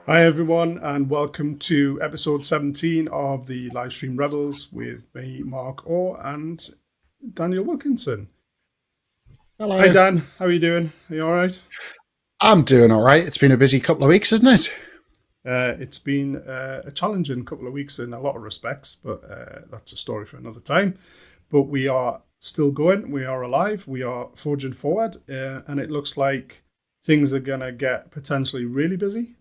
Hi everyone, and welcome to episode 17 of the Livestream Rebels with me, Mark Orr, and Daniel Wilkinson. Hello. Hi Dan, how are you doing? Are you all right? I'm doing all right. It's been a busy couple of weeks, isn't it? It's been a challenging couple of weeks in a lot of respects, but that's a story for another time. But we are still going, we are alive, we are forging forward, and it looks like things are going to get potentially really busy.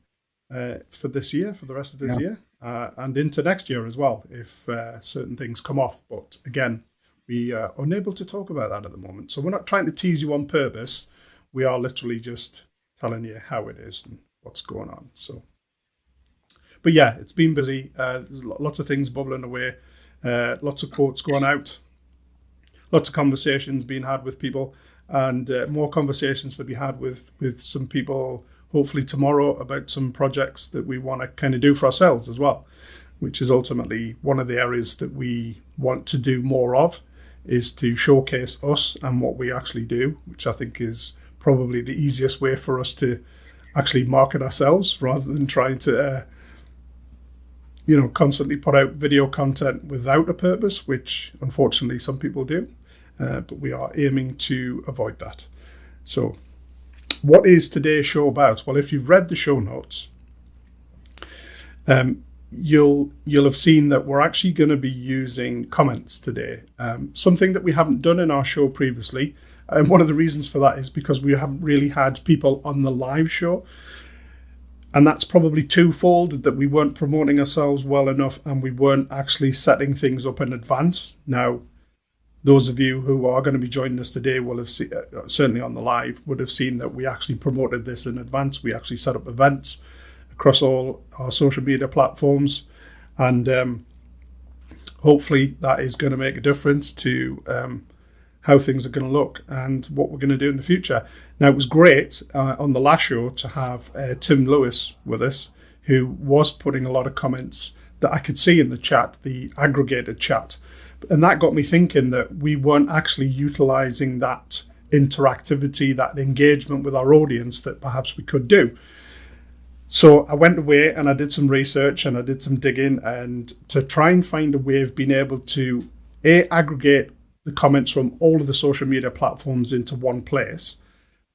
For this year, for the rest of this year, and into next year as well, if certain things come off. But again, we are unable to talk about that at the moment. So we're not trying to tease you on purpose. We are literally just telling you how it is and what's going on. So, but yeah, it's been busy. There's lots of things bubbling away, lots of quotes going out, lots of conversations being had with people, and more conversations to be had with some people hopefully tomorrow about some projects that we want to kind of do for ourselves as well, which is ultimately one of the areas that we want to do more of, is to showcase us and what we actually do, which I think is probably the easiest way for us to actually market ourselves rather than trying to, constantly put out video content without a purpose, which unfortunately some people do, but we are aiming to avoid that. So, what is today's show about? Well, if you've read the show notes, you'll have seen that we're actually going to be using comments today, something that we haven't done in our show previously. And one of the reasons for that is because we haven't really had people on the live show. And that's probably twofold, that we weren't promoting ourselves well enough and we weren't actually setting things up in advance. Now, those of you who are going to be joining us today will have seen, certainly on the live, would have seen that we actually promoted this in advance. We actually set up events across all our social media platforms, and hopefully that is going to make a difference to how things are going to look and what we're going to do in the future. Now, it was great on the last show to have Tim Lewis with us, who was putting a lot of comments that I could see in the chat, the aggregated chat. And that got me thinking that we weren't actually utilizing that interactivity, that engagement with our audience that perhaps we could do. So I went away and I did some research and I did some digging, and to try and find a way of being able to aggregate the comments from all of the social media platforms into one place,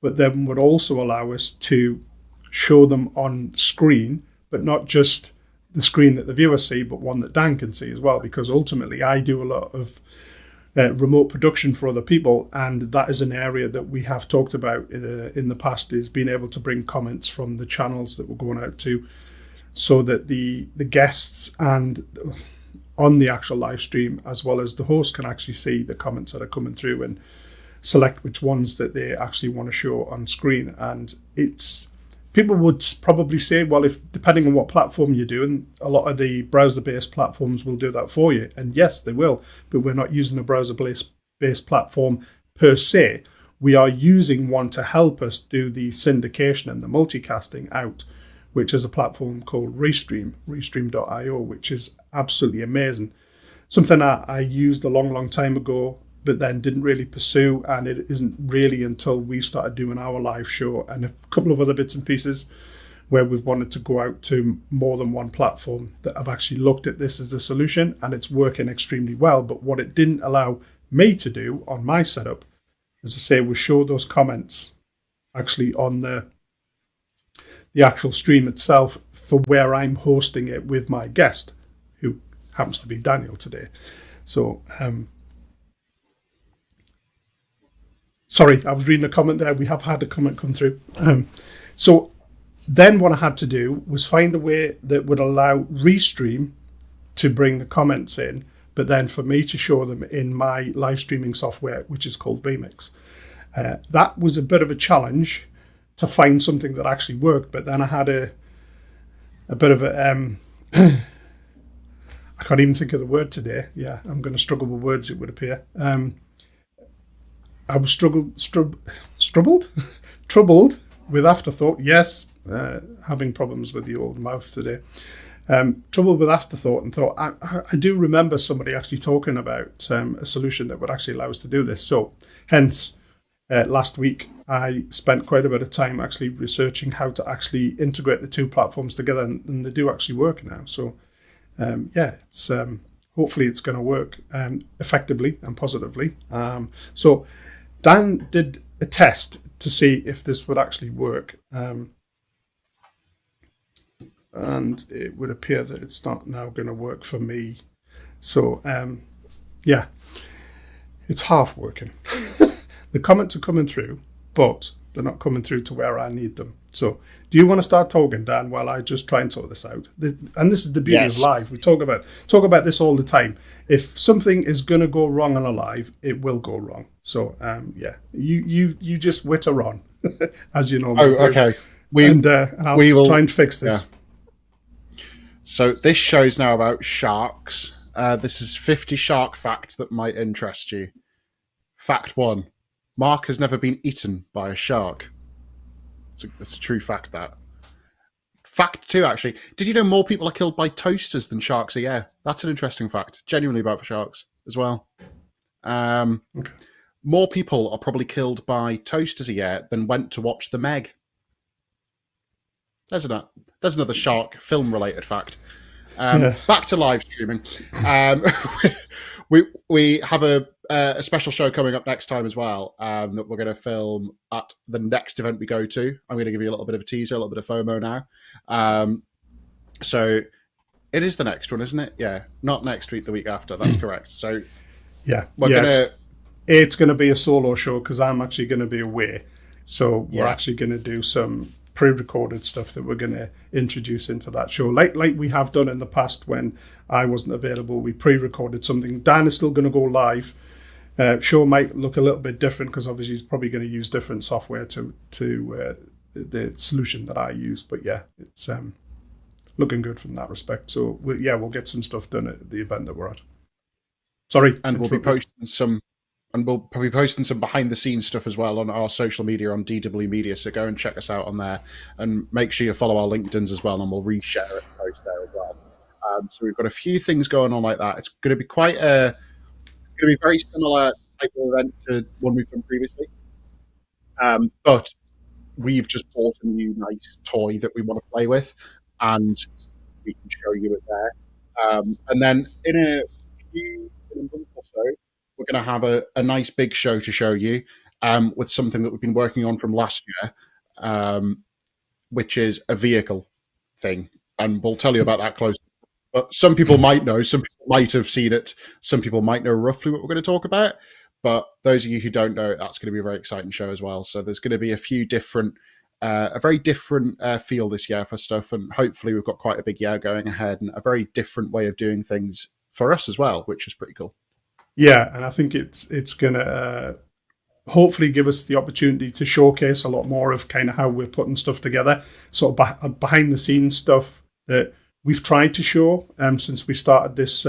but then would also allow us to show them on screen, but not just the screen that the viewers see, but one that Dan can see as well, because ultimately I do a lot of remote production for other people, and that is an area that we have talked about in the past, is being able to bring comments from the channels that we're going out to, so that the guests and on the actual live stream, as well as the host, can actually see the comments that are coming through and select which ones that they actually want to show on screen. And people would probably say, well, if depending on what platform you're doing, a lot of browser-based platforms will do that for you. And yes, they will, but we're not using a browser-based platform per se. We are using one to help us do the syndication and the multicasting out, which is a platform called restream.io, which is absolutely amazing. Something I used a long time ago, but then didn't really pursue, and it isn't really until we started doing our live show and a couple of other bits and pieces where we've wanted to go out to more than one platform that I've actually looked at this as a solution, and it's working extremely well. But what it didn't allow me to do on my setup, as I say, was show those comments actually on the actual stream itself for where I'm hosting it with my guest, who happens to be Daniel today. So, sorry, I was reading a comment there. We have had a comment come through. So then what I had to do was find a way that would allow Restream to bring the comments in, but then for me to show them in my live streaming software, which is called vMix. That was a bit of a challenge to find something that actually worked. But then I had a bit of a I can't even think of the word today. Yeah, I'm going to struggle with words, it would appear. I was troubled with afterthought. Yes, having problems with the old mouth today. Troubled with afterthought, and thought, I do remember somebody actually talking about a solution that would actually allow us to do this. So hence, last week, I spent quite a bit of time actually researching how to actually integrate the two platforms together, and they do actually work now. So it's hopefully it's going to work effectively and positively. So Dan did a test to see if this would actually work. And it would appear that it's not now going to work for me. So, it's half working. The comments are coming through, but they're not coming through to where I need them. So, do you want to start talking, Dan, while I just try and sort this out? And this is the beauty of live. We talk about this all the time. If something is going to go wrong on a live, it will go wrong. So, you just witter on, as you normally do. Okay. And I'll try and fix this. Yeah. So this show's now about sharks. This is 50 shark facts that might interest you. Fact 1. Mark has never been eaten by a shark. It's a true fact, that. Fact 2, actually. Did you know more people are killed by toasters than sharks a year? That's an interesting fact. Genuinely about sharks as well. Okay. More people are probably killed by toasters a year than went to watch The Meg. There's another shark film-related fact. Back to live streaming. We have a special show coming up next time as well, that we're going to film at the next event we go to. I'm going to give you a little bit of a teaser, a little bit of FOMO now. So it is the next one, isn't it? Yeah, not next week, the week after. That's correct. So it's going to be a solo show because I'm actually going to be away. So we're actually going to do some pre-recorded stuff that we're going to introduce into that show, like we have done in the past when I wasn't available. We pre-recorded something. Dan is still going to go live. Show might look a little bit different because obviously he's probably going to use different software to the solution that I use. But yeah, it's looking good from that respect. So we'll get some stuff done at the event that we're at. Sorry, and we'll be posting some. And we'll probably be posting some behind-the-scenes stuff as well on our social media on DW Media, so go and check us out on there. And make sure you follow our LinkedIns as well, and we'll reshare it and post there as well. So we've got a few things going on like that. It's going to be very similar type of event to one we've done previously. But we've just bought a new nice toy that we want to play with, and we can show you it there. And then in a month or so, we're going to have a nice big show to show you with something that we've been working on from last year, which is a vehicle thing. And we'll tell you about that close. But some people might know, some people might have seen it, some people might know roughly what we're going to talk about. But those of you who don't know, that's going to be a very exciting show as well. So there's going to be a very different feel this year for stuff. And hopefully we've got quite a big year going ahead and a very different way of doing things for us as well, which is pretty cool. Yeah, and I think it's going to hopefully give us the opportunity to showcase a lot more of kind of how we're putting stuff together, sort of behind the scenes stuff that we've tried to show since we started this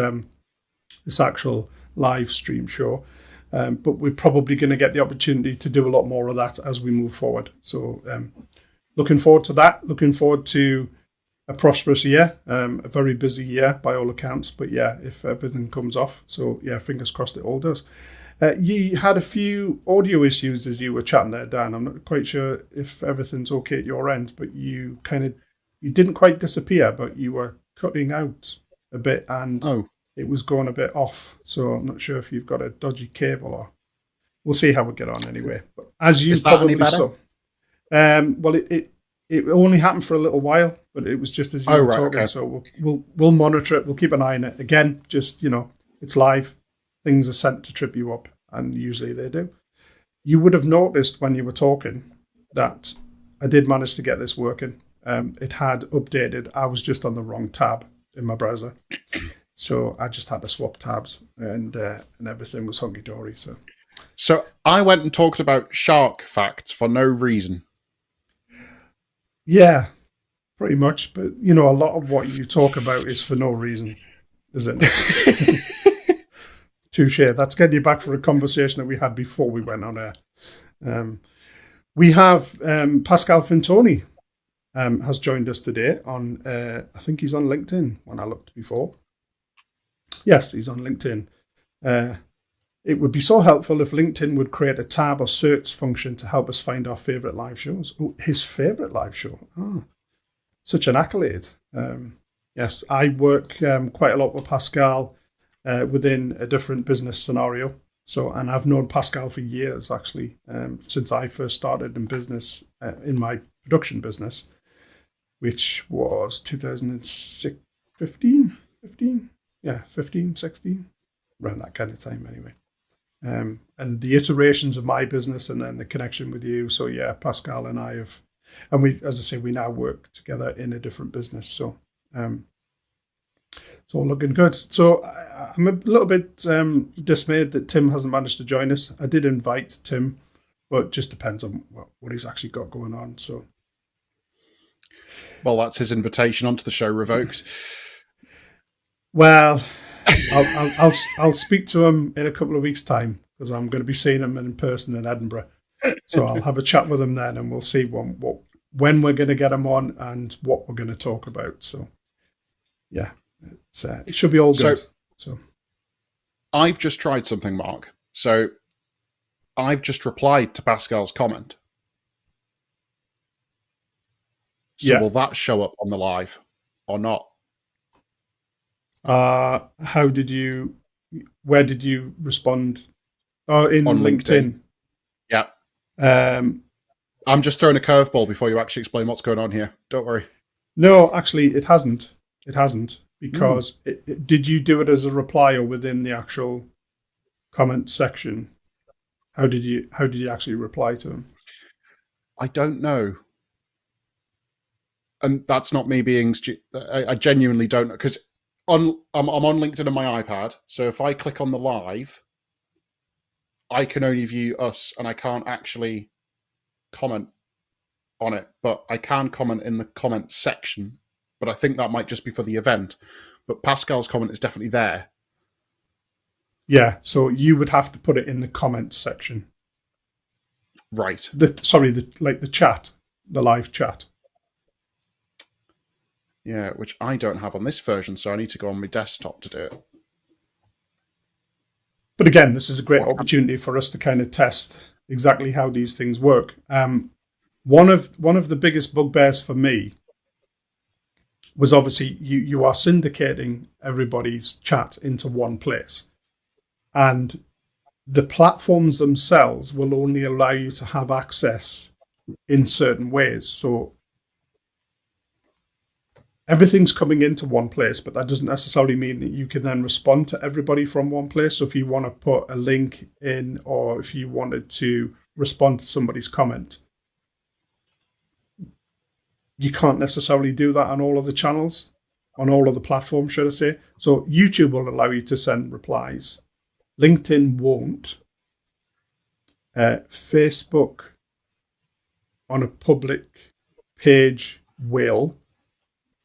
actual live stream show. But we're probably going to get the opportunity to do a lot more of that as we move forward. So looking forward to that. Looking forward to a prosperous year, a very busy year by all accounts. But yeah, if everything comes off. So yeah, fingers crossed it all does. You had a few audio issues as you were chatting there, Dan. I'm not quite sure if everything's okay at your end, but you didn't quite disappear, but you were cutting out a bit and it was going a bit off. So I'm not sure if you've got a dodgy cable or we'll see how we get on anyway. But as you probably saw, well, it only happened for a little while, but it was just as you were talking. Okay. So we'll monitor it. We'll keep an eye on it. Again, just, it's live. Things are sent to trip you up, and usually they do. You would have noticed when you were talking that I did manage to get this working. It had updated. I was just on the wrong tab in my browser. So I just had to swap tabs and everything was hunky-dory. So I went and talked about shark facts for no reason. Yeah, pretty much. But a lot of what you talk about is for no reason, isn't it? Touche. That's getting you back for a conversation that we had before we went on air. We have Pascal Fintoni has joined us today on, I think he's on LinkedIn when I looked before. Yes, he's on LinkedIn. It would be so helpful if LinkedIn would create a tab or search function to help us find our favorite live shows. Oh, his favorite live show. Oh, such an accolade. Yes, I work quite a lot with Pascal within a different business scenario. So, and I've known Pascal for years, actually, since I first started in business, in my production business, which was 2015, 16, around that kind of time anyway. And the iterations of my business and then the connection with you. So yeah, Pascal and I have, and we, as I say, we now work together in a different business. So it's all looking good. So I'm a little bit dismayed that Tim hasn't managed to join us. I did invite Tim, but it just depends on what he's actually got going on. So, well, that's his invitation onto the show revoked. Well, I'll speak to him in a couple of weeks' time because I'm going to be seeing him in person in Edinburgh. So I'll have a chat with him then, and we'll see when we're going to get him on and what we're going to talk about. So, yeah, it should be all good. So I've just tried something, Mark. So I've just replied to Pascal's comment. So will that show up on the live or not? Where did you respond? Oh, on LinkedIn. Yeah. I'm just throwing a curveball before you actually explain what's going on here. Don't worry. No, actually, it hasn't. It hasn't because did you do it as a reply or within the actual comment section? How did you actually reply to him? I don't know. And that's not me being I genuinely don't know because I'm on LinkedIn on my iPad. So if I click on the live, I can only view us and I can't actually comment on it, but I can comment in the comment section. But I think that might just be for the event. But Pascal's comment is definitely there. Yeah, so you would have to put it in the comments section. Right. The chat, the live chat. Yeah, which I don't have on this version, so I need to go on my desktop to do it. But again, this is a great opportunity for us to kind of test exactly how these things work. One of the biggest bugbears for me was obviously you are syndicating everybody's chat into one place. And the platforms themselves will only allow you to have access in certain ways. So everything's coming into one place, but that doesn't necessarily mean that you can then respond to everybody from one place. So if you want to put a link in or if you wanted to respond to somebody's comment, you can't necessarily do that on all of the channels, on all of the platforms, should I say. So YouTube will allow you to send replies. LinkedIn won't. Facebook on a public page will.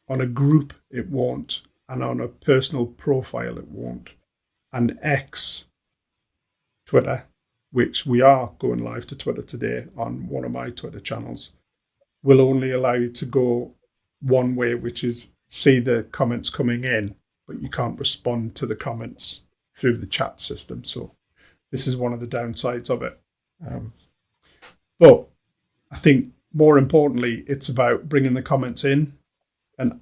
On a group, it won't. And on a personal profile, it won't. And X, Twitter, which we are going live to Twitter today on one of my Twitter channels, will only allow you to go one way, which is see the comments coming in, but you can't respond to the comments through the chat system. So this is one of the downsides of it. But I think more importantly, it's about bringing the comments in and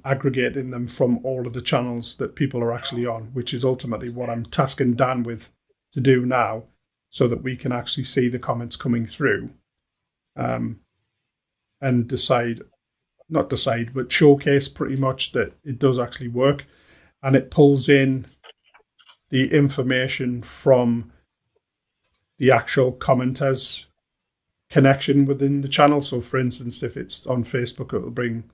aggregating them from all of the channels that people are actually on, which is ultimately what I'm tasking Dan with to do now, so that we can actually see the comments coming through and but showcase pretty much that it does actually work. And it pulls in the information from the actual commenters connection within the channel. So for instance, if it's on Facebook, it'll bring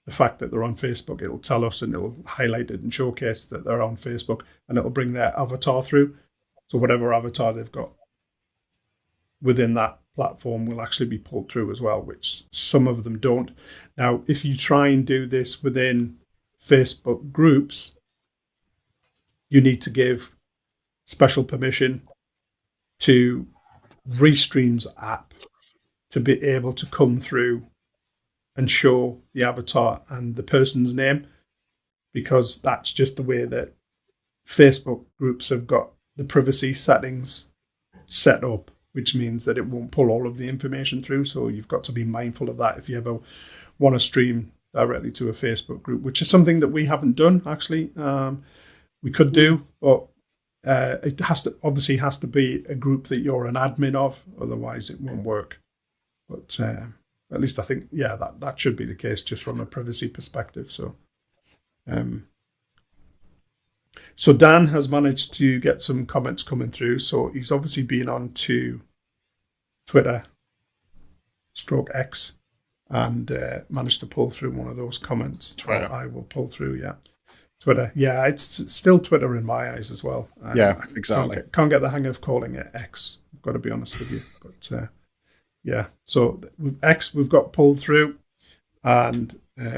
the fact that they're on Facebook, it'll tell us and it'll highlight it and showcase that they're on Facebook, and it'll bring their avatar through. So whatever avatar they've got. within that platform will actually be pulled through as well, which some of them don't. Now, if you try and do this within Facebook groups, you need to give special permission to Restream's app to be able to come through and show the avatar and the person's name, because that's just the way that Facebook groups have got the privacy settings set up, which means that it won't pull all of the information through. So you've got to be mindful of that if you ever want to stream directly to a Facebook group, which is something that we haven't done actually. We could do, but it has to be a group that you're an admin of, otherwise it won't work. But at least I think, that should be the case just from a privacy perspective. So, so Dan has managed to get some comments coming through. So he's obviously been on to Twitter / X and managed to pull through one of those comments. Twitter. I will pull through, Twitter. Yeah, it's still Twitter in my eyes as well. Yeah, exactly. Can't get the hang of calling it X. I've got to be honest with you. But so with X we've got pulled through, and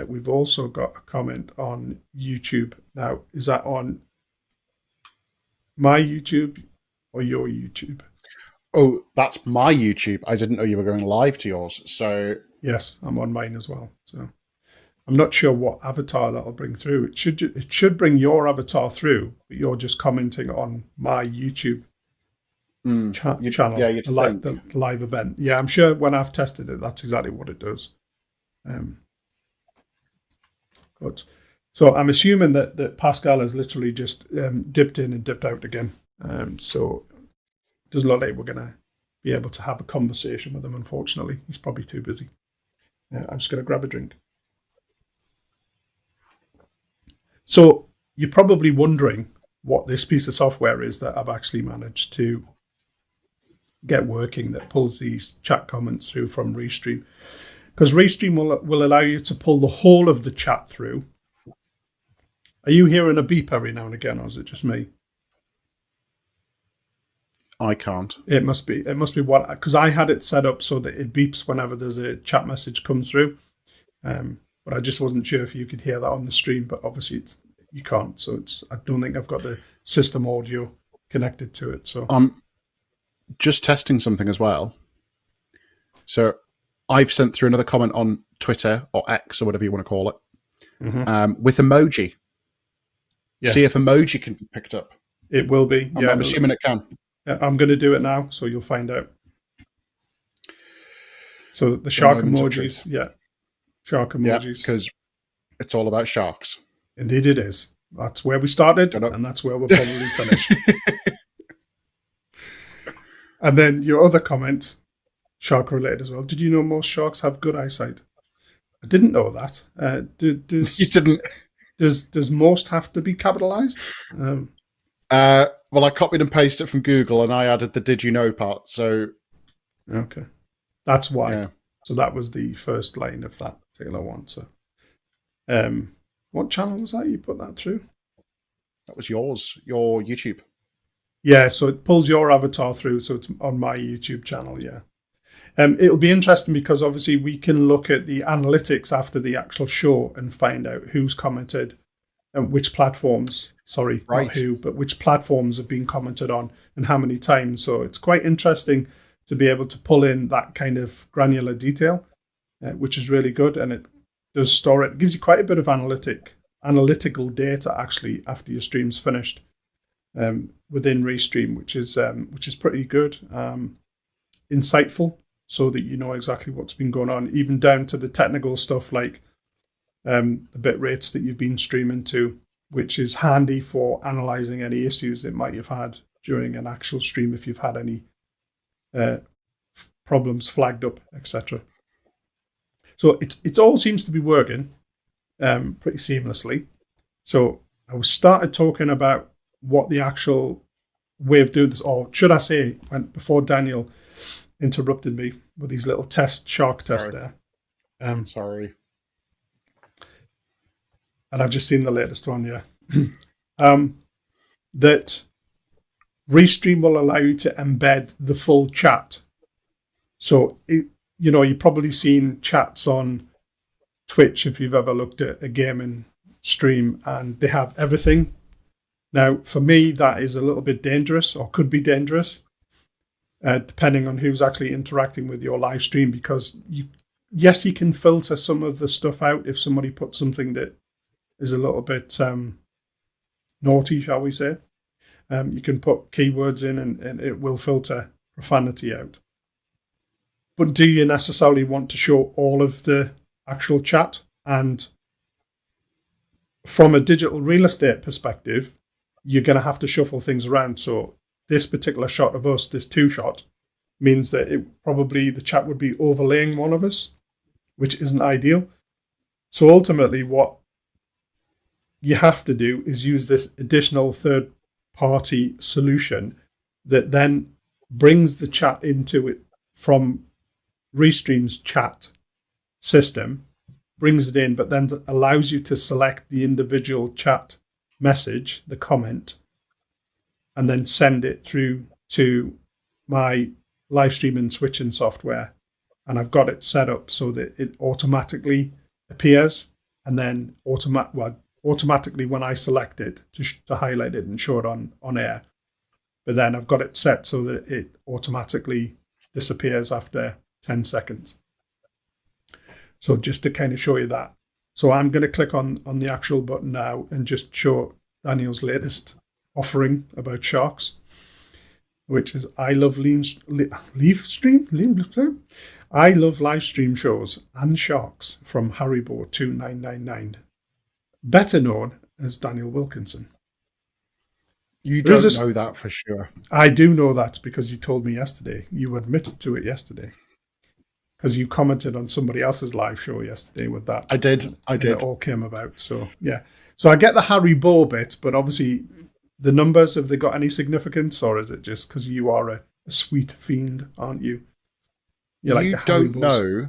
we've also got a comment on YouTube. Now, is that on my YouTube or your YouTube? Oh, that's my YouTube. I didn't know you were going live to yours. So yes, I'm on mine as well. So I'm not sure what avatar that'll bring through. It should bring your avatar through, but you're just commenting on my YouTube channel. Yeah, you'd think. The live event. Yeah, I'm sure when I've tested it, that's exactly what it does. But so I'm assuming that Pascal has literally just dipped in and dipped out again. So it doesn't look like we're going to be able to have a conversation with him, unfortunately. He's probably too busy. I'm just going to grab a drink. So you're probably wondering what this piece of software is that I've actually managed to get working that pulls these chat comments through from Restream. Because Restream will allow you to pull the whole of the chat through. Are you hearing a beep every now and again, or is it just me? I can't. It must be what, because I had it set up so that it beeps whenever there's a chat message comes through. But I just wasn't sure if you could hear that on the stream, but obviously you can't. So I don't think I've got the system audio connected to it. So I'm just testing something as well. So I've sent through another comment on Twitter or X or whatever you want to call it, with emoji. Yes. See if emoji can be picked up. It will be. I'm assuming it can. I'm going to do it now, so you'll find out. So the shark emojis, shark emojis. Because it's all about sharks. Indeed it is. That's where we started, and that's where we'll probably finish. And then your other comment, shark related as well. Did you know most sharks have good eyesight? I didn't know that. You didn't. Does most have to be capitalized? Well, I copied and pasted it from Google, and I added the "Did you know" part. So, okay, that's why. Yeah. So that was the first line of that particular one. So, what channel was that you put that through? That was yours, your YouTube. Yeah, so it pulls your avatar through, so it's on my YouTube channel. Yeah, it'll be interesting because obviously we can look at the analytics after the actual show and find out who's commented and which platforms. Sorry, right. Not who, but which platforms have been commented on and how many times. So it's quite interesting to be able to pull in that kind of granular detail, which is really good. And it does store it. It gives you quite a bit of analytical data actually after your stream's finished within Restream, which is pretty good, insightful, so that you know exactly what's been going on, even down to the technical stuff like the bit rates that you've been streaming to, which is handy for analyzing any issues it might have had during an actual stream if you've had any problems flagged up, etc. So it all seems to be working pretty seamlessly. So I started talking about what the actual way of doing this, or should I say, before Daniel interrupted me with these little shark tests there. Sorry. And I've just seen the latest one, that Restream will allow you to embed the full chat So, you've probably seen chats on Twitch if you've ever looked at a gaming stream, and they have everything. Now, for me, that is a little bit dangerous, or could be dangerous, depending on who's actually interacting with your live stream, because you can filter some of the stuff out if somebody puts something that is a little bit naughty, shall we say. You can put keywords in and it will filter profanity out. But do you necessarily want to show all of the actual chat? And from a digital real estate perspective, you're going to have to shuffle things around. So this particular shot of us, this 2-shot, means that the chat would be overlaying one of us, which isn't ideal. So ultimately, what you have to do is use this additional third-party solution that then brings the chat into it from Restream's chat system, brings it in, but then allows you to select the individual chat message, the comment, and then send it through to my live streaming switching software. And I've got it set up so that it automatically appears, and then automatically when I select it to highlight it and show it on air. But then I've got it set so that it automatically disappears after 10 seconds. So just to kind of show you that. So I'm going to click on the actual button now and just show Daniel's latest offering about sharks, which is I love live stream. I love live stream shows and sharks from Haribo 2999, better known as Daniel Wilkinson. You don't know that for sure. I do know that because you told me yesterday. You admitted to it yesterday. Because you commented on somebody else's live show yesterday with that. I did. It all came about. So, yeah. So I get the Haribo bit, but obviously the numbers, have they got any significance, or is it just because you are a sweet fiend, aren't you? You're like you don't know.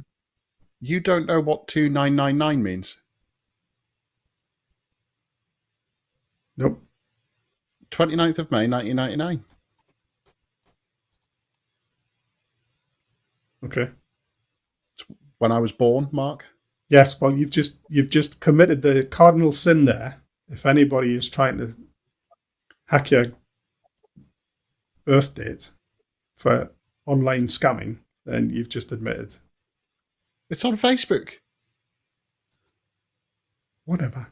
You don't know what 2999 means. Nope. 29th of May, 1999. Okay. It's when I was born, Mark. Yes, well, you've just committed the cardinal sin there. If anybody is trying to hack your birth date for online scamming, then you've just admitted. It's on Facebook. Whatever.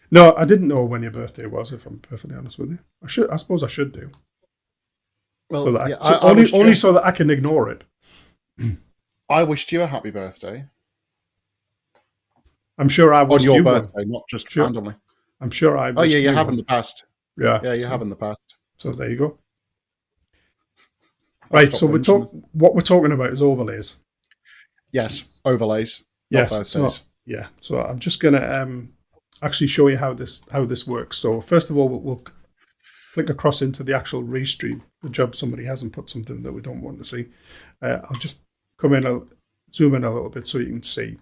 No, I didn't know when your birthday was, if I'm perfectly honest with you. I suppose I should do. Well, so that yeah, only so that I can ignore it. I wished you a happy birthday. I'm sure I wished on your you birthday, not just randomly. I'm sure I wished you have in the past. Yeah, you have in the past. So there you go. Right, so what we're talking about is overlays. Yes, overlays. Yes, birthdays. So I'm just going to actually show you how this works. So first of all, we'll click across into the actual restream. Good job somebody hasn't put something that we don't want to see. I'll just zoom in a little bit so you can see.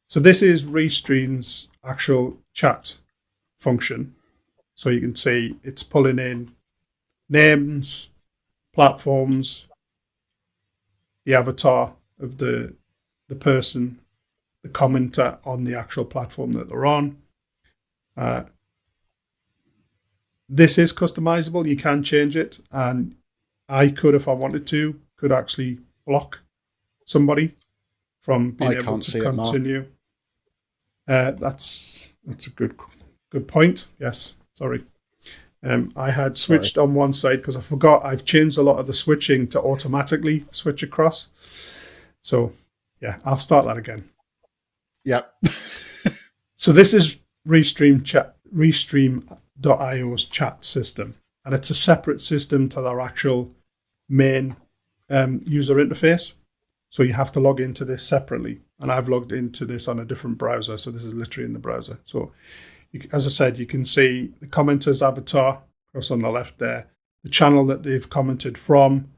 So this is Restream's actual chat function. So you can see it's pulling in names, platforms, the avatar of the person, the commenter on the actual platform that they're on. This is customizable. You can change it, and I could, if I wanted to, could actually block somebody from being able to continue. That's a good point. Yes, sorry. I had switched on one side because I forgot I've changed a lot of the switching to automatically switch across. So yeah, I'll start that again. Yep. So this is Restream.io's chat system, and it's a separate system to their actual main user interface. So you have to log into this separately, and I've logged into this on a different browser. So this is literally in the browser. So as I said, you can see the commenter's avatar across on the left there, the channel that they've commented from,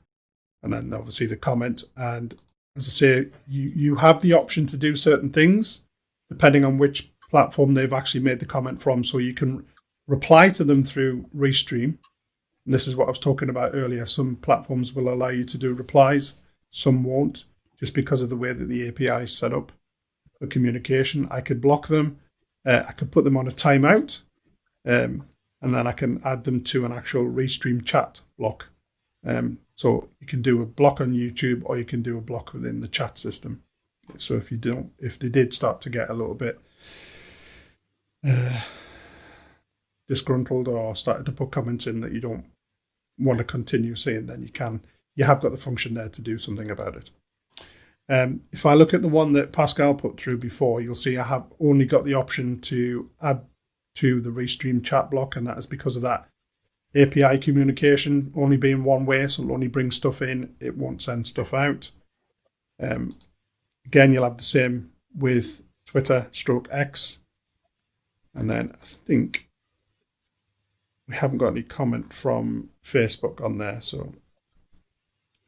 and then obviously the comment. And as I say, you have the option to do certain things depending on which platform they've actually made the comment from. So you can reply to them through Restream, And this is what I was talking about earlier. Some platforms will allow you to do replies, some won't, just because of the way that the API is set up for communication. I could block them. I could put them on a timeout, and then I can add them to an actual restream chat block. So you can do a block on YouTube, or you can do a block within the chat system. So if they did start to get a little bit disgruntled or started to put comments in that you don't want to continue seeing, then you have got the function there to do something about it. If I look at the one that Pascal put through before, you'll see I have only got the option to add to the restream chat block, and that is because of that API communication only being one way, so it'll only bring stuff in, it won't send stuff out. Again, you'll have the same with Twitter/X. And then I think we haven't got any comment from Facebook on there, so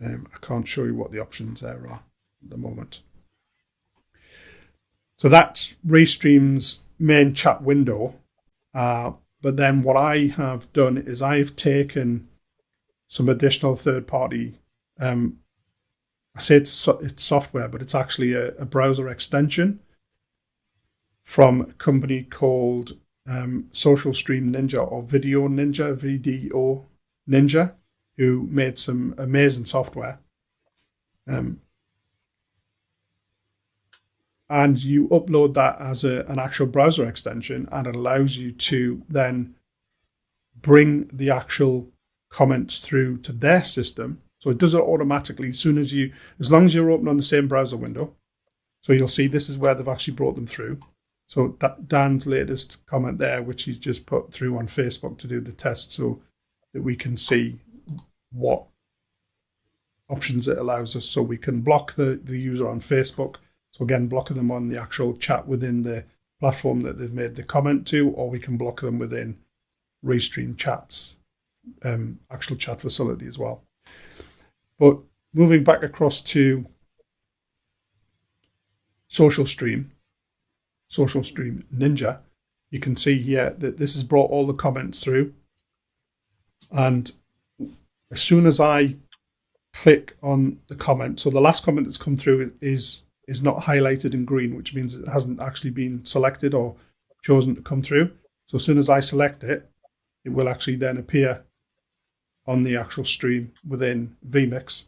I can't show you what the options there are at the moment. So that's Restream's main chat window. But then what I have done is I've taken some additional third-party, I say it's software, but it's actually a browser extension from a company called Social Stream Ninja, or Video Ninja, VDO Ninja, who made some amazing software. And you upload that as an actual browser extension, and it allows you to then bring the actual comments through to their system. So it does it automatically as long as you're open on the same browser window. So you'll see this is where they've actually brought them through. So Dan's latest comment there, which he's just put through on Facebook to do the test, so that we can see what options it allows us. So we can block the user on Facebook. So again, blocking them on the actual chat within the platform that they've made the comment to, or we can block them within Restream Chat's actual chat facility as well. But moving back across to Social Stream Ninja, you can see here that this has brought all the comments through. And as soon as I click on the comment, so the last comment that's come through is not highlighted in green, which means it hasn't actually been selected or chosen to come through. So as soon as I select it, it will actually then appear on the actual stream within vMix,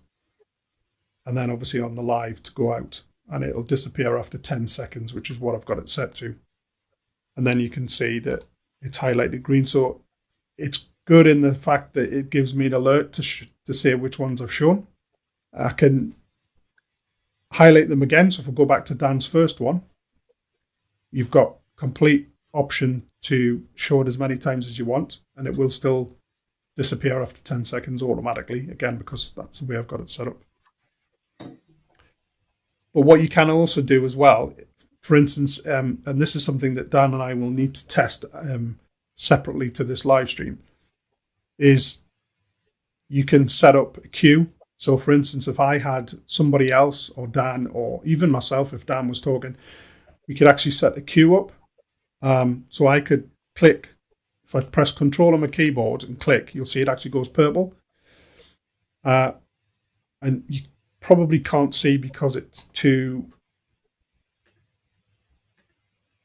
and then obviously on the live to go out, and it'll disappear after 10 seconds, which is what I've got it set to. And then you can see that it's highlighted green. So it's good in the fact that it gives me an alert to say which ones I've shown. I can highlight them again. So if I go back to Dan's first one, you've got complete option to show it as many times as you want, and it will still disappear after 10 seconds automatically, again, because that's the way I've got it set up. But what you can also do as well, for instance, and this is something that Dan and I will need to test separately to this live stream, is you can set up a queue. So for instance, if I had somebody else, or Dan, or even myself, if Dan was talking, we could actually set a queue up. So I could click, if I press Control on my keyboard and click, you'll see it actually goes purple. And you probably can't see because it's too...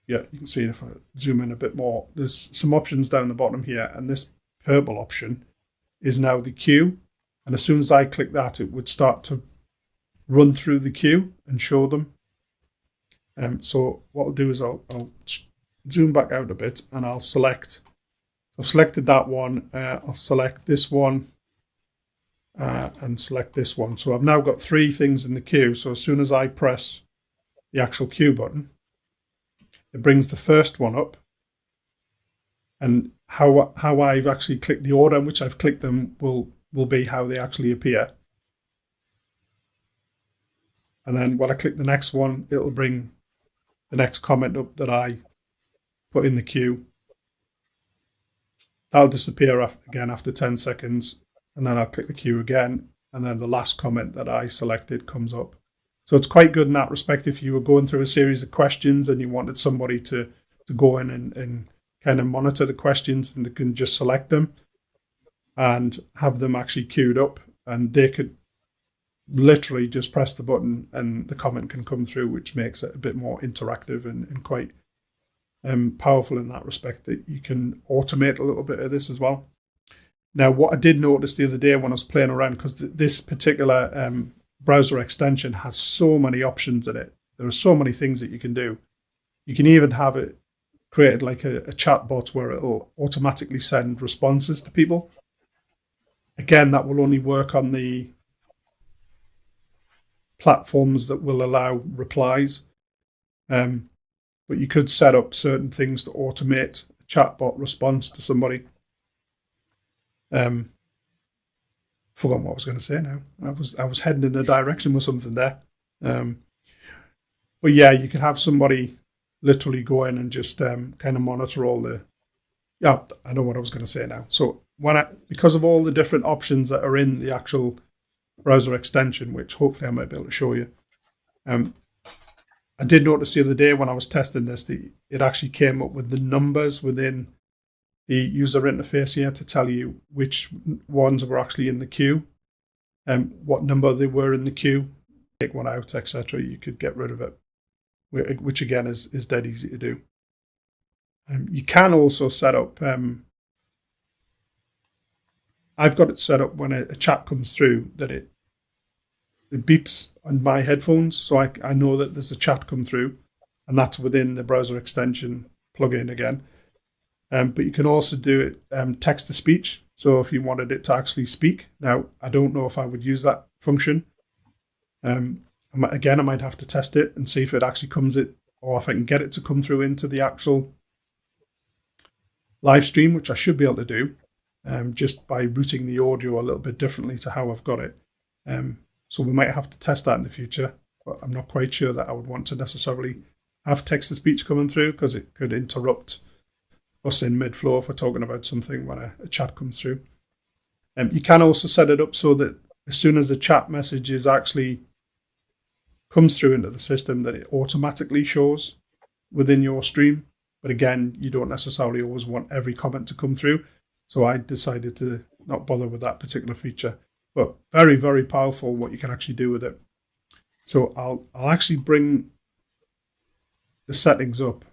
Yeah, you can see it if I zoom in a bit more. There's some options down the bottom here, and this purple option is now the queue. And as soon as I click that, it would start to run through the queue and show them. So what I'll do is I'll zoom back out a bit, and I've selected that one. I'll select this one and select this one. So I've now got 3 things in the queue. So as soon as I press the actual queue button, it brings the first one up. And how I've actually clicked the order in which I've clicked them will be how they actually appear. And then when I click the next one, it'll bring the next comment up that I put in the queue. That'll disappear again after 10 seconds. And then I'll click the queue again. And then the last comment that I selected comes up. So it's quite good in that respect. If you were going through a series of questions and you wanted somebody to go in and kind of monitor the questions, and they can just select them. and have them actually queued up, and they could literally just press the button and the comment can come through, which makes it a bit more interactive and quite powerful in that respect, that you can automate a little bit of this as well. Now, what I did notice the other day when I was playing around, because this particular browser extension has so many options in it, there are so many things that you can do. You can even have it created like a chat bot where it'll automatically send responses to people. Again, that will only work on the platforms that will allow replies. But you could set up certain things to automate a chatbot response to somebody. Forgotten what I was going to say now. I was heading in a direction with something there. But yeah, you could have somebody literally go in and just kind of monitor all the. Yeah, I know what I was going to say now. So because of all the different options that are in the actual browser extension, which hopefully I might be able to show you. I did notice the other day when I was testing this, it actually came up with the numbers within the user interface here to tell you which ones were actually in the queue, what number they were in the queue, take one out, etc. You could get rid of it, which again is dead easy to do. You can also set up, I've got it set up when a chat comes through that it beeps on my headphones, so I know that there's a chat come through, and that's within the browser extension plugin again. But you can also do it text to speech. So if you wanted it to actually speak, now I don't know if I would use that function. Again, I might have to test it and see if it actually comes it, or if I can get it to come through into the actual live stream, which I should be able to do, just by routing the audio a little bit differently to how I've got it. So we might have to test that in the future, but I'm not quite sure that I would want to necessarily have text-to-speech coming through, because it could interrupt us in mid-flow if we're talking about something when a chat comes through. You can also set it up so that as soon as the chat message is actually comes through into the system, that it automatically shows within your stream. But again, you don't necessarily always want every comment to come through. So I decided to not bother with that particular feature. But very, very powerful what you can actually do with it. So I'll actually bring the settings up,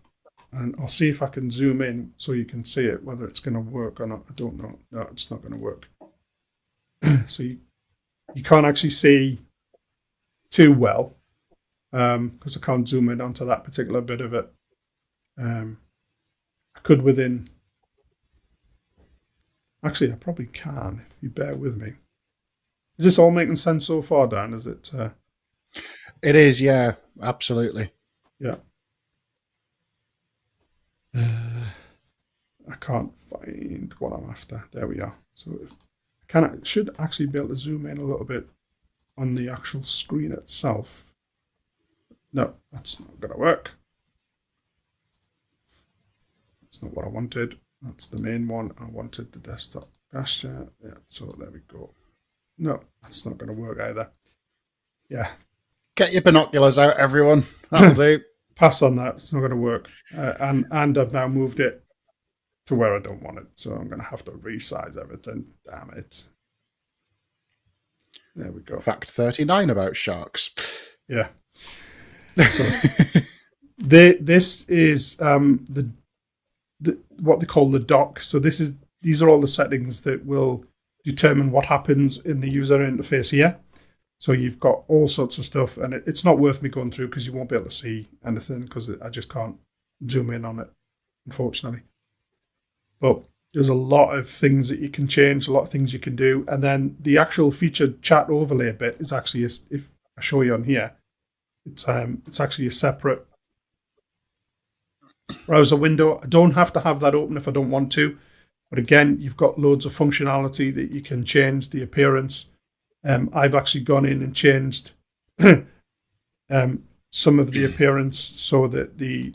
and I'll see if I can zoom in so you can see it, whether it's going to work or not. I don't know. No, it's not going to work. So you can't actually see too well, because I can't zoom in onto that particular bit of it. I could within... Actually, I probably can, if you bear with me. Is this all making sense so far, Dan? Is it? It is, yeah, absolutely. Yeah. I can't find what I'm after. There we are. So I should actually be able to zoom in a little bit on the actual screen itself. No, that's not going to work. That's not what I wanted. That's the main one. I wanted the desktop dash chat. Yeah, so there we go. No, that's not going to work either. Yeah. Get your binoculars out, everyone. That'll do. Pass on that. It's not going to work. And I've now moved it to where I don't want it. So I'm going to have to resize everything. Damn it. There we go. Fact 39 about sharks. Yeah. So this is what they call the dock. So these are all the settings that will determine what happens in the user interface here. So you've got all sorts of stuff, and it's not worth me going through because you won't be able to see anything, because I just can't zoom in on it, unfortunately. But there's a lot of things that you can change, a lot of things you can do. And then the actual featured chat overlay bit is actually, if I show you on here, it's actually a separate browser window. I don't have to have that open if I don't want to. But again, you've got loads of functionality that you can change the appearance. I've actually gone in and changed some of the appearance so that the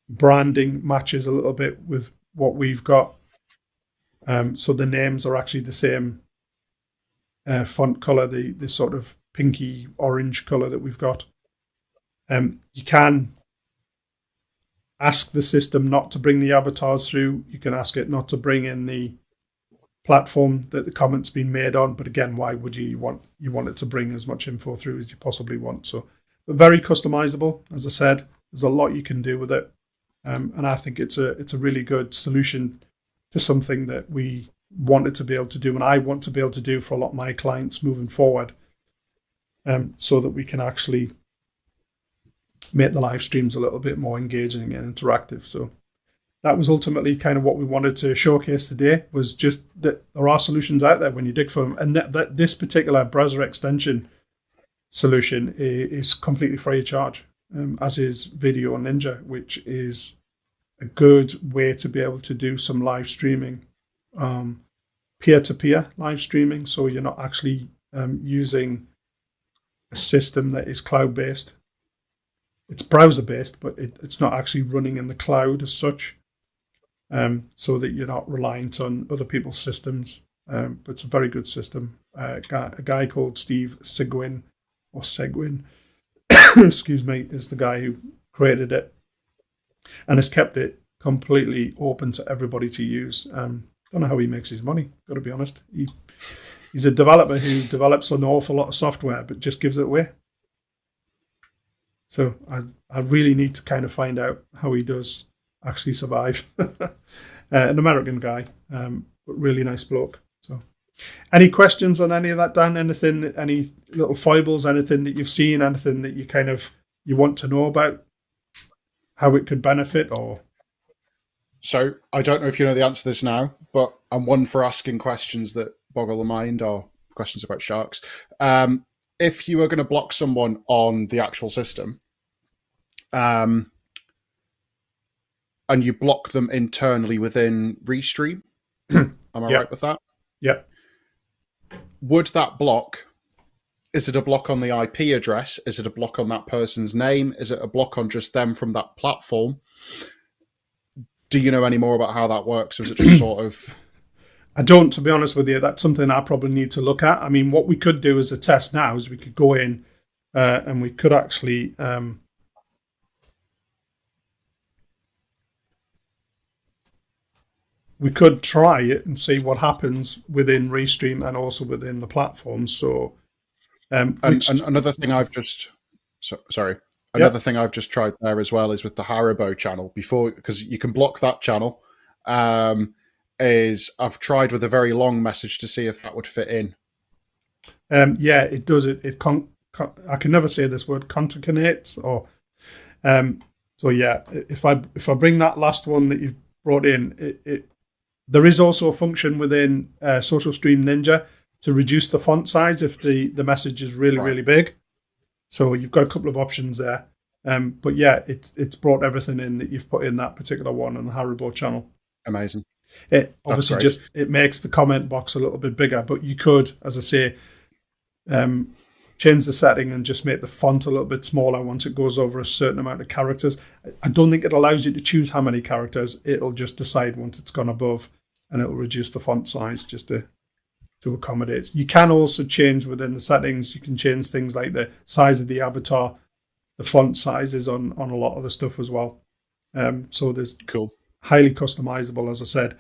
branding matches a little bit with what we've got. So the names are actually the same font color, the sort of pinky orange color that we've got. You can ask the system not to bring the avatars through. You can ask it not to bring in the platform that the comment's been made on. But again, why would you want it to bring as much info through as you possibly want? So, but very customizable. As I said, there's a lot you can do with it, and I think it's a really good solution to something that we wanted to be able to do, and I want to be able to do for a lot of my clients moving forward, so that we can actually make the live streams a little bit more engaging and interactive. So that was ultimately kind of what we wanted to showcase today, was just that there are solutions out there when you dig for them. And that this particular browser extension solution is completely free of charge, as is Video Ninja, which is a good way to be able to do some live streaming, peer-to-peer live streaming. So you're not actually using a system that is cloud-based. It's browser-based, but it's not actually running in the cloud as such, so that you're not reliant on other people's systems. But it's a very good system. A guy called Steve Seguin, excuse me, is the guy who created it and has kept it completely open to everybody to use. Don't know how he makes his money, got to be honest. He's a developer who develops an awful lot of software, but just gives it away. So I really need to kind of find out how he does actually survive. An American guy, but really nice bloke. So, any questions on any of that, Dan? Anything, any little foibles, anything that you've seen, anything that you want to know about, how it could benefit? Or so I don't know if you know the answer to this now, but I'm one for asking questions that boggle the mind, or questions about sharks. If you were going to block someone on the actual system, and you block them internally within Restream, am I right with that? Yeah. Would that block, is it a block on the IP address? Is it a block on that person's name? Is it a block on just them from that platform? Do you know any more about how that works? Or is it just sort of... I don't, to be honest with you. That's something I probably need to look at. I mean, what we could do as a test now is we could go in and we could actually... we could try it and see what happens within Restream and also within the platform. So, another thing I've just thing I've just tried there as well is with the Haribo channel before, because you can block that channel. Is I've tried with a very long message to see if that would fit in. Yeah, it does. I can never say this word, concatenates, or so yeah. If I bring that last one that you've brought in, there is also a function within Social Stream Ninja to reduce the font size if the message is really, really big. So you've got a couple of options there. But yeah, it's brought everything in that you've put in that particular one on the Haribo channel. Amazing. It obviously just it makes the comment box a little bit bigger, but you could, as I say, change the setting and just make the font a little bit smaller once it goes over a certain amount of characters. I don't think it allows you to choose how many characters. It'll just decide once it's gone above, and it'll reduce the font size just to accommodate. You can also change within the settings. You can change things like the size of the avatar, the font sizes on a lot of the stuff as well. So there's cool, highly customizable, as I said.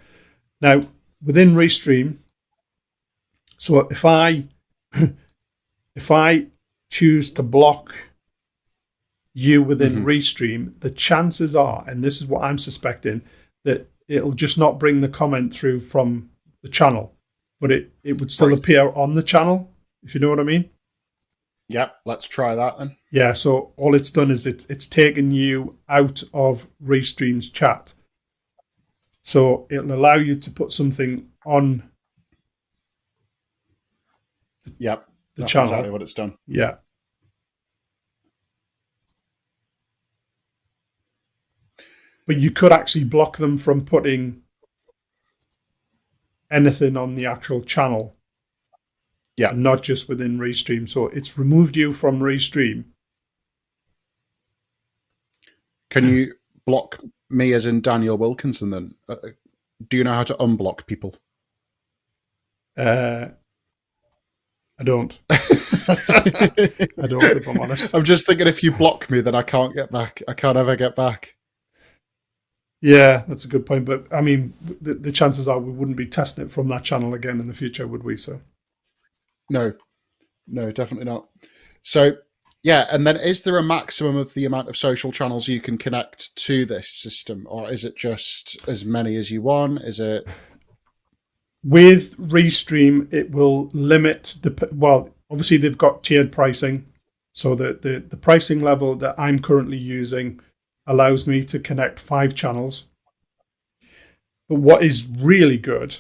Now within Restream, so if I choose to block you within Restream, the chances are, and this is what I'm suspecting, that it'll just not bring the comment through from the channel, but it would still appear on the channel, if you know what I mean. Yep, let's try that then. Yeah, so all it's done is it's taken you out of Restream's chat. So it'll allow you to put something on the that's channel. Exactly what it's done. Yeah. But you could actually block them from putting anything on the actual channel. Yeah. And not just within Restream. So it's removed you from Restream. Can you block me as in Daniel Wilkinson then? Do you know how to unblock people? I don't. I don't, if I'm honest. I'm just thinking if you block me, then I can't get back. I can't ever get back. Yeah, that's a good point. But I mean, the chances are we wouldn't be testing it from that channel again in the future, would we? So No, no, definitely not. So, yeah, and then is there a maximum of the amount of social channels you can connect to this system, or is it just as many as you want? Is it? with Restream, it will limit well, obviously they've got tiered pricing. So the pricing level that I'm currently using allows me to connect 5 channels. But what is really good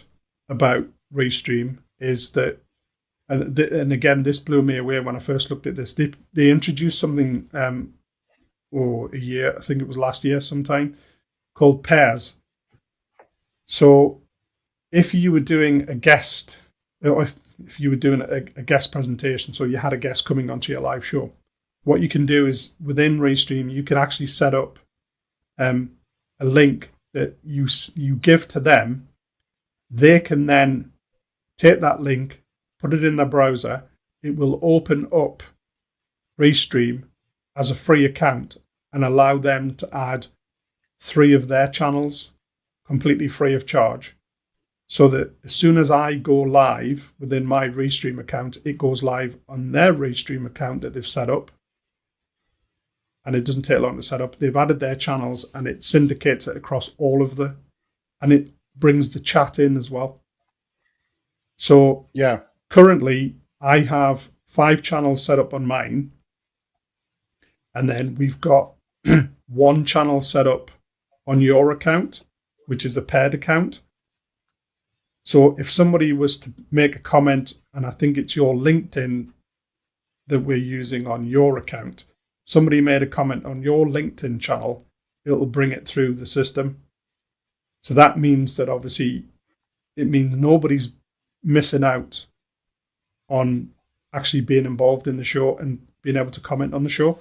about Restream is that, and again, this blew me away when I first looked at this. They introduced something, or a year, I think it was last year sometime, called pairs. So if you were doing a guest, or if you were doing a guest presentation, so you had a guest coming onto your live show, what you can do is within Restream, you can actually set up a link that you give to them. They can then take that link, put it in their browser. It will open up Restream as a free account and allow them to add 3 of their channels completely free of charge. So that as soon as I go live within my Restream account, it goes live on their Restream account that they've set up. And it doesn't take long to set up. They've added their channels and it syndicates it across all of and it brings the chat in as well. So Yeah. Currently I have 5 channels set up on mine. And then we've got 1 channel set up on your account, which is a paired account. So if somebody was to make a comment, and I think it's your LinkedIn that we're using on your account, somebody made a comment on your LinkedIn channel, it'll bring it through the system. So that means that obviously it means nobody's missing out on actually being involved in the show and being able to comment on the show.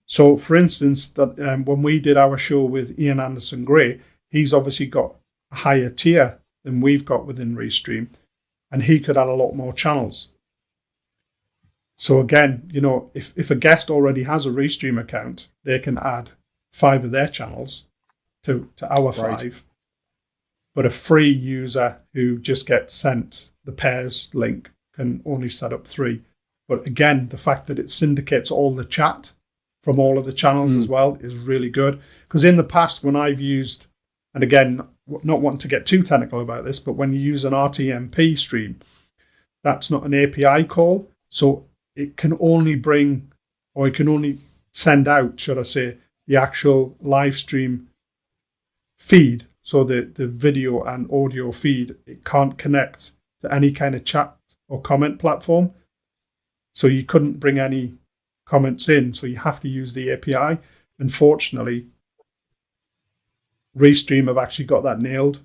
So for instance, that when we did our show with Ian Anderson Gray, he's obviously got a higher tier than we've got within Restream, and he could add a lot more channels. So again, if a guest already has a Restream account, they can add 5 of their channels to our 5. Right. But a free user who just gets sent the pairs link can only set up 3. But again, the fact that it syndicates all the chat from all of the channels as well is really good. Because in the past, when I've used, and again, not wanting to get too technical about this, but when you use an RTMP stream, that's not an API call. So it can only bring, or it can only send out, should I say, the actual live stream feed. So the video and audio feed, it can't connect to any kind of chat or comment platform. So you couldn't bring any comments in. So you have to use the API. Unfortunately, Restream have actually got that nailed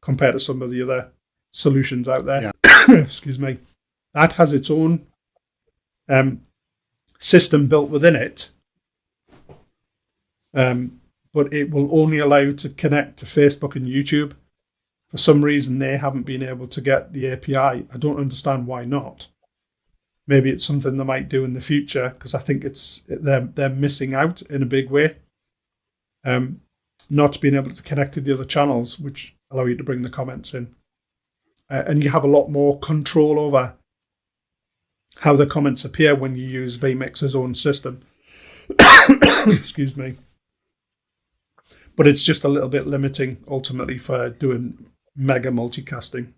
compared to some of the other solutions out there. Yeah. Excuse me. That has its own system built within it, but it will only allow you to connect to Facebook and YouTube. For some reason, they haven't been able to get the API. I don't understand why not. Maybe it's something they might do in the future, because I think they're missing out in a big way. Not being able to connect to the other channels, which allow you to bring the comments in. And you have a lot more control over how the comments appear when you use vMix's own system. Excuse me. But it's just a little bit limiting, ultimately, for doing mega multicasting.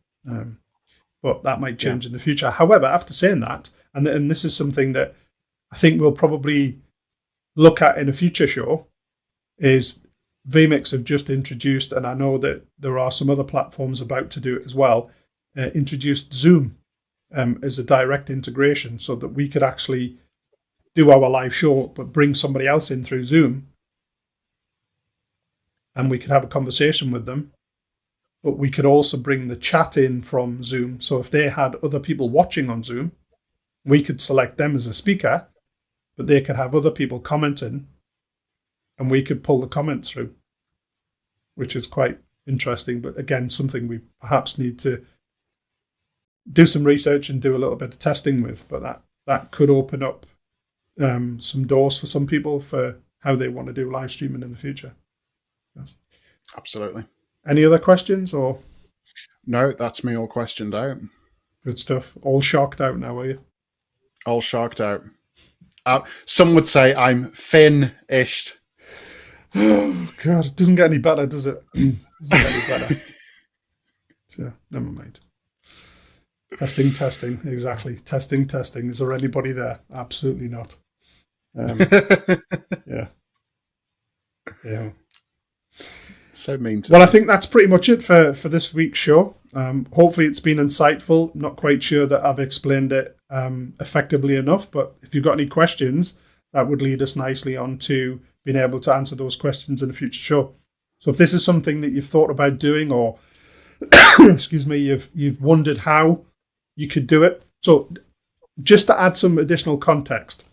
But that might change in the future. However, after saying that, and this is something that I think we'll probably look at in a future show, is vMix have just introduced, and I know that there are some other platforms about to do it as well, introduced Zoom as a direct integration, so that we could actually do our live show, but bring somebody else in through Zoom, and we could have a conversation with them. But we could also bring the chat in from Zoom. So if they had other people watching on Zoom, we could select them as a speaker, but they could have other people commenting, and we could pull the comments through, which is quite interesting. But again, something we perhaps need to do some research and do a little bit of testing with. But that could open up some doors for some people for how they want to do live streaming in the future. Absolutely. Any other questions or? No, that's me all questioned out. Good stuff. All shocked out now, are you? All shocked out. Some would say I'm finished. Oh, God. It doesn't get any better, does it? Doesn't get any better. So, never mind. Testing. Exactly. Testing. Is there anybody there? Absolutely not. Yeah. So mean to Well, I think that's pretty much it for this week's show. Hopefully it's been insightful. Not quite sure that I've explained it effectively enough, but if you've got any questions, that would lead us nicely on to being able to answer those questions in a future show. So if this is something that you've thought about doing, or excuse me, you've wondered how you could do it. So just to add some additional context,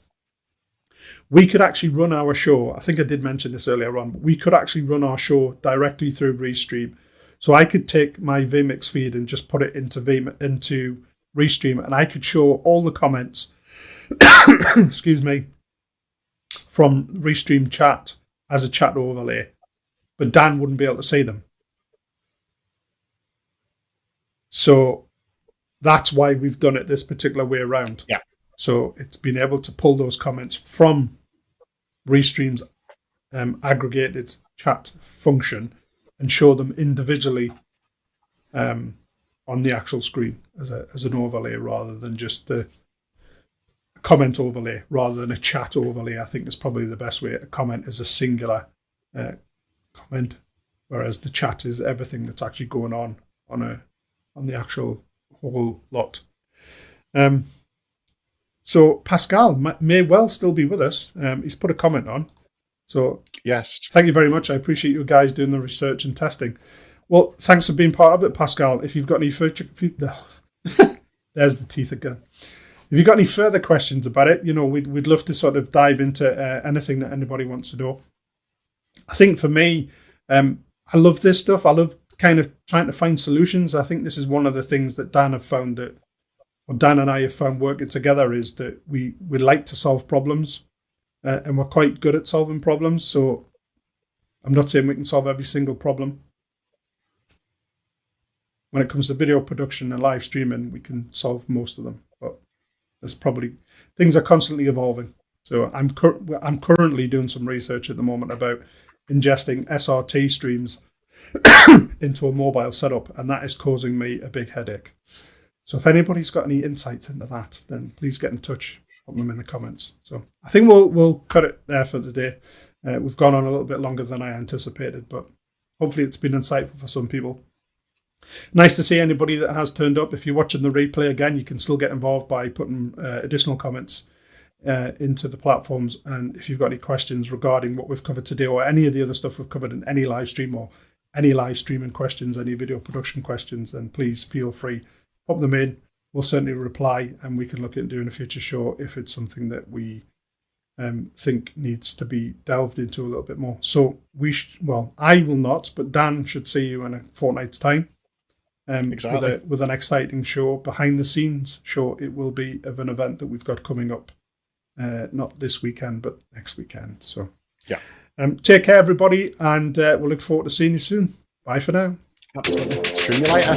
we could actually run our show. I think I did mention this earlier on, but we could actually run our show directly through Restream. So I could take my vMix feed and just put it into Restream, and I could show all the comments, excuse me, from Restream chat as a chat overlay, but Dan wouldn't be able to see them. So that's why we've done it this particular way around. Yeah. So it's been able to pull those comments from Restream's aggregated chat function and show them individually on the actual screen as an overlay, rather than just the comment overlay, rather than a chat overlay. I think is probably the best way. A comment is a singular comment, whereas the chat is everything that's actually going on the actual whole lot. So Pascal may well still be with us. He's put a comment on. So yes, thank you very much. I appreciate you guys doing the research and testing. Well, thanks for being part of it, Pascal. If you've got any further, there's the teeth again. If you've got any further questions about it, we'd love to sort of dive into anything that anybody wants to know. I think for me, I love this stuff. I love kind of trying to find solutions. I think this is one of the things that Dan and I have found working together, is that we like to solve problems, and we're quite good at solving problems. So I'm not saying we can solve every single problem. When it comes to video production and live streaming, we can solve most of them, but there's probably things are constantly evolving. So I'm currently doing some research at the moment about ingesting SRT streams into a mobile setup, and that is causing me a big headache. So if anybody's got any insights into that, then please get in touch, put them in the comments. So I think we'll cut it there for the day. We've gone on a little bit longer than I anticipated, but hopefully it's been insightful for some people. Nice to see anybody that has turned up. If you're watching the replay again, you can still get involved by putting additional comments into the platforms. And if you've got any questions regarding what we've covered today, or any of the other stuff we've covered in any live stream, or any live streaming questions, any video production questions, then please feel free, pop them in. We'll certainly reply, and we can look at doing a future show if it's something that we think needs to be delved into a little bit more. So I will not, but Dan should see you in a fortnight's time. Exactly. With an exciting show, behind the scenes show. It will be of an event that we've got coming up, not this weekend, but next weekend. So yeah. Take care, everybody, and we'll look forward to seeing you soon. Bye for now. Absolutely. Stream you later.